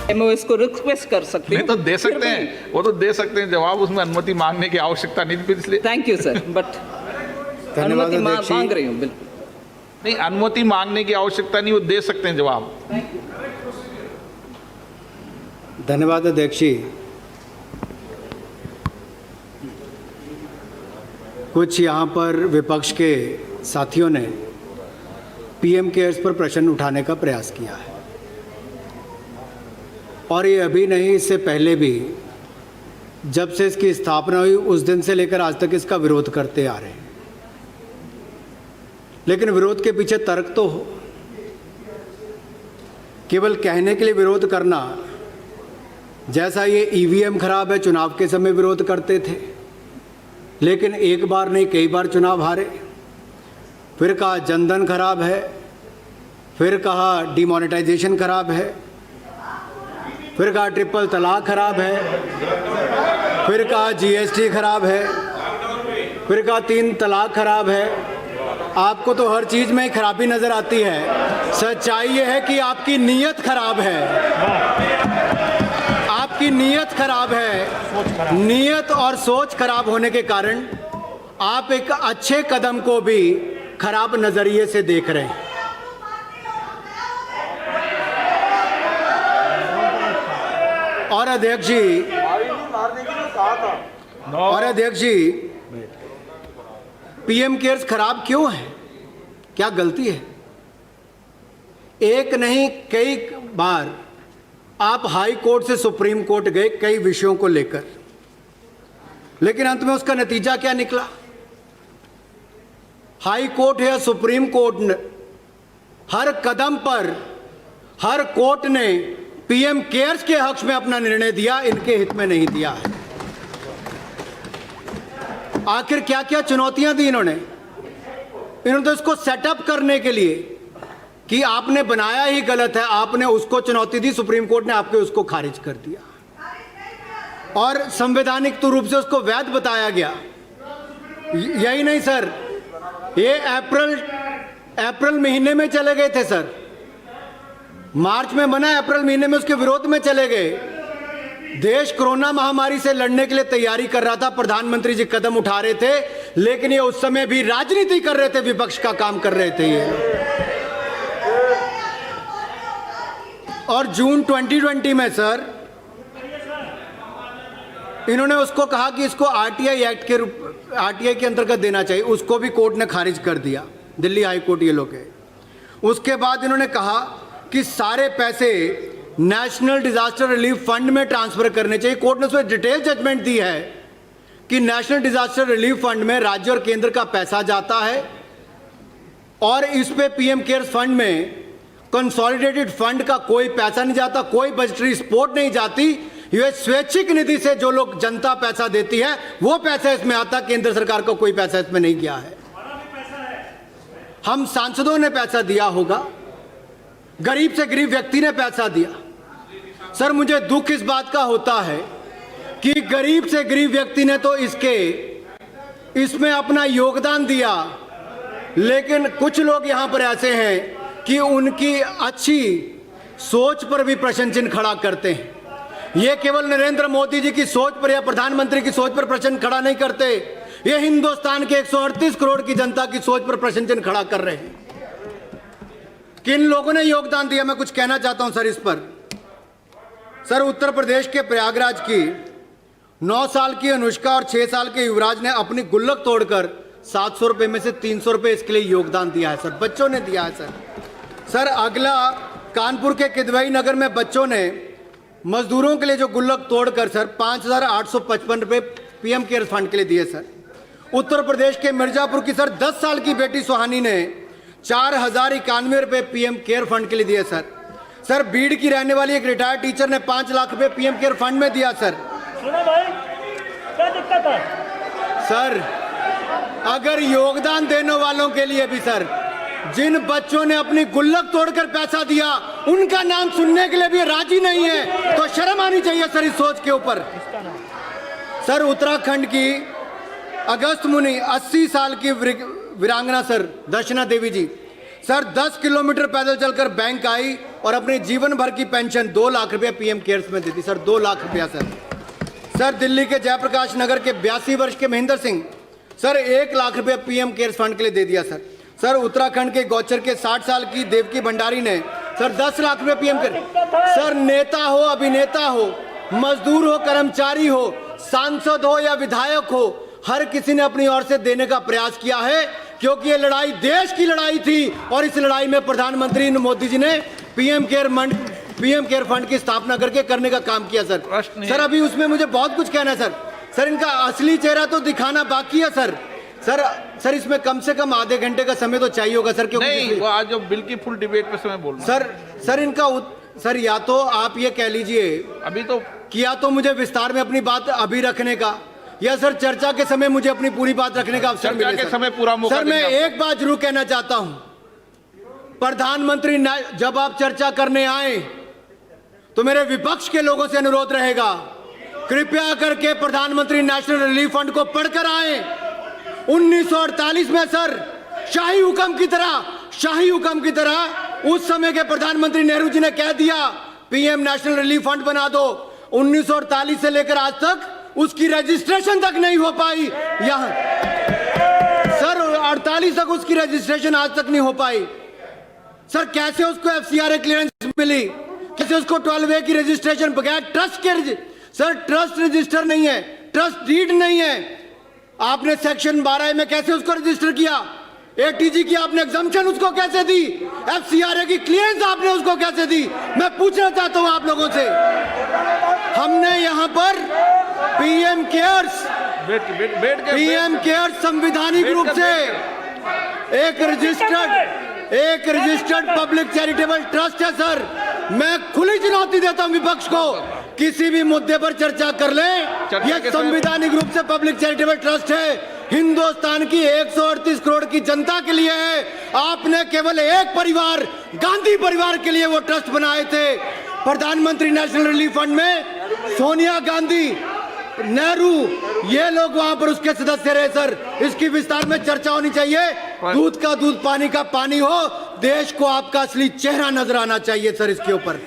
मैं इसको रिक्वेस्ट कर सकती हूँ। नहीं तो दे सकते हैं, वो तो दे सकते हैं जवाब, उसमें अनुमति मांगने की आवश्यकता नहीं थी इसलिए। थैंक यू सर, बट धन्यवाद अनुमति अध्यक्ष जी। मांग रही हूँ, बिल्कुल। नहीं, अनुमति मांगने की आवश्यकता नहीं, वो दे सकते हैं जवाब। धन्यवाद अध्यक्ष जी। कुछ यहाँ पर विपक्ष के साथियों ने पीएम केयर्स पर प्रश्न उठाने का प्रयास किया है, और ये अभी नहीं, इससे पहले भी जब से इसकी स्थापना हुई उस दिन से लेकर आज तक इसका विरोध करते आ रहे हैं। लेकिन विरोध के पीछे तर्क तो हो। केवल कहने के लिए विरोध करना, जैसा ये ईवीएम खराब है, चुनाव के समय विरोध करते थे, लेकिन एक बार नहीं कई बार चुनाव हारे। फिर कहा जनधन खराब है, फिर कहा डिमोनेटाइजेशन खराब है, फिर कहा ट्रिपल तलाक खराब है, फिर कहा जीएसटी खराब है, फिर कहा 3 तलाक खराब है। आपको तो हर चीज़ में खराबी नज़र आती है। सच्चाई ये है कि आपकी नीयत खराब है, आपकी नीयत खराब है। नीयत और सोच खराब होने के कारण आप एक अच्छे कदम को भी खराब नज़रिए से देख रहे हैं। और अध्यक्ष जी, पीएम केयर्स खराब क्यों है? क्या गलती है? एक नहीं कई बार आप हाई कोर्ट से सुप्रीम कोर्ट गए कई विषयों को लेकर, लेकिन अंत में उसका नतीजा क्या निकला? हाई कोर्ट या सुप्रीम कोर्ट हर कदम पर हर कोर्ट ने पीएम केयर्स के हक में अपना निर्णय दिया, इनके हित में नहीं दिया है। आखिर क्या क्या चुनौतियां दी इन्होंने तो इसको सेटअप करने के लिए कि आपने बनाया ही गलत है, आपने उसको चुनौती दी, सुप्रीम कोर्ट ने आपके उसको खारिज कर दिया और संवैधानिक रूप से उसको वैध बताया गया। यही नहीं सर, ये अप्रैल महीने में चले गए थे सर, मार्च में बना, अप्रैल महीने में उसके विरोध में चले गए। देश कोरोना महामारी से लड़ने के लिए तैयारी कर रहा था, प्रधानमंत्री जी कदम उठा रहे थे, लेकिन ये उस समय भी राजनीति कर रहे थे, विपक्ष का काम कर रहे थे ये। और जून 2020 में सर इन्होंने उसको कहा कि इसको आरटीआई एक्ट के आरटीआई के अंतर्गत देना चाहिए, उसको भी कोर्ट ने खारिज कर दिया, दिल्ली हाई कोर्ट ये लोग है। उसके बाद इन्होंने कहा कि सारे पैसे नेशनल डिजास्टर रिलीफ फंड में ट्रांसफर करने चाहिए। कोर्ट ने उसमें डिटेल जजमेंट दी है कि नेशनल डिजास्टर रिलीफ फंड में राज्य और केंद्र का पैसा जाता है और इस पे पीएम केयर्स फंड में कंसोलिडेटेड फंड का कोई पैसा नहीं जाता, कोई बजटरी सपोर्ट नहीं जाती। ये स्वैच्छिक निधि से जो लोग जनता पैसा देती है वो पैसा इसमें आता, केंद्र सरकार का कोई पैसा इसमें नहीं गया है। हम सांसदों ने पैसा दिया होगा, गरीब से गरीब व्यक्ति ने पैसा दिया। सर मुझे दुख इस बात का होता है कि गरीब से गरीब व्यक्ति ने तो इसमें अपना योगदान दिया, लेकिन कुछ लोग यहां पर ऐसे हैं कि उनकी अच्छी सोच पर भी प्रश्न चिन्ह खड़ा करते हैं। ये केवल नरेंद्र मोदी जी की सोच पर या प्रधानमंत्री की सोच पर प्रश्न खड़ा नहीं करते, ये हिंदुस्तान के 138 करोड़ की जनता की सोच पर प्रश्न चिन्ह खड़ा कर रहे हैं। किन लोगों ने योगदान दिया, मैं कुछ कहना चाहता हूं सर इस पर। सर उत्तर प्रदेश के प्रयागराज की 9 साल की अनुष्का और 6 साल के युवराज ने अपनी गुल्लक तोड़कर 700 रुपए में से 300 रुपए इसके लिए योगदान दिया है सर, बच्चों ने दिया है सर। अगला कानपुर के किदवई नगर में बच्चों ने मजदूरों के लिए जो गुल्लक तोड़कर सर 5,855 रुपए पीएम केयर्स फंड के लिए दिए सर। उत्तर प्रदेश के मिर्जापुर की सर 10 साल की बेटी सुहानी ने 4,091 रुपए पीएम केयर फंड के लिए दिए सर। बीड़ की रहने वाली एक रिटायर्ड टीचर ने 5 लाख रुपए पीएम केयर फंड में दिया सर। सुनो भाई, क्या दिक्कत है? सर अगर योगदान देने वालों के लिए भी सर, जिन बच्चों ने अपनी गुल्लक तोड़कर पैसा दिया उनका नाम सुनने के लिए भी राजी नहीं है, तो शर्म आनी चाहिए सर इस सोच के ऊपर। सर उत्तराखंड की अगस्त मुनि 80 साल की वीरांगना सर दर्शना देवी जी सर 10 किलोमीटर पैदल चलकर बैंक आई और अपने जीवन भर की पेंशन 2 लाख रुपया पीएम केयर्स में दी थी सर, 2 लाख रुपया सर। सर दिल्ली के जयप्रकाश नगर के 82 वर्ष के महेंद्र सिंह सर 1 लाख रुपया पीएम केयर्स फंड के लिए दे दिया सर। सर उत्तराखंड के गौचर के 60 साल की देवकी भंडारी ने सर 10 लाख रुपया पीएम केयर। सर नेता हो, अभिनेता हो, मजदूर हो, कर्मचारी हो, सांसद हो या विधायक हो, हर किसी ने अपनी ओर से देने का प्रयास किया है, क्योंकि ये लड़ाई देश की लड़ाई थी और इस लड़ाई में प्रधानमंत्री मोदी जी ने पीएम केयर फंड की स्थापना करने का काम किया सर। सर अभी उसमें मुझे बहुत कुछ कहना है सर। सर इनका असली चेहरा तो दिखाना बाकी है सर। सर इसमें कम से कम आधे घंटे का समय तो चाहिए होगा सर, क्योंकि नहीं, वो आज जो बिल की फुल डिबेट पे समय बोलना सर इनका सर या तो आप ये कह लीजिए अभी तो किया तो मुझे विस्तार में अपनी बात अभी रखने का, या सर चर्चा के समय मुझे अपनी पूरी बात रखने का अवसर मिले के समय पूरा मौका सर मैं एक बात जरूर कहना चाहता हूं, प्रधानमंत्री जब आप चर्चा करने आए तो मेरे विपक्ष के लोगों से अनुरोध रहेगा, कृपया करके प्रधानमंत्री नेशनल रिलीफ फंड को पढ़कर आए। 1948 में सर शाही हुक्म की तरह उस समय के प्रधानमंत्री नेहरू जी ने कह दिया पीएम नेशनल रिलीफ फंड बना दो। 1948 से लेकर आज तक उसकी रजिस्ट्रेशन तक नहीं हो पाई। यहां सर 48 तक उसकी रजिस्ट्रेशन आज तक नहीं हो पाई। सर कैसे उसको एफसीआरए क्लियरेंस मिली, कैसे उसको 12A की रजिस्ट्रेशन बगैर ट्रस्ट के सर ट्रस्ट रजिस्टर नहीं है, ट्रस्ट डीड नहीं है, आपने सेक्शन 12 में कैसे उसको रजिस्टर किया? एटीजी की आपने एग्जम्पशन उसको कैसे दी? एफसीआरए की क्लियरेंस आपने उसको कैसे दी? मैं पूछना चाहता हूं आप लोगों से। हमने यहां पर पीएम केयर्स संविधानिक रूप से एक रजिस्टर्ड पब्लिक चैरिटेबल ट्रस्ट है सर। मैं खुली चुनौती देता हूं विपक्ष को, किसी भी मुद्दे पर चर्चा कर ले, यह संवैधानिक रूप से पब्लिक चैरिटेबल ट्रस्ट है, हिंदुस्तान की 138 करोड़ की जनता के लिए है। आपने केवल एक परिवार, गांधी परिवार के लिए वो ट्रस्ट बनाए थे। प्रधानमंत्री नेशनल रिलीफ फंड में सोनिया गांधी, नेहरू, ये लोग वहां पर उसके सदस्य रहे सर। इसकी विस्तार में चर्चा होनी चाहिए। दूध का दूध, पानी का पानी हो, देश को आपका असली चेहरा नजर आना चाहिए सर इसके ऊपर।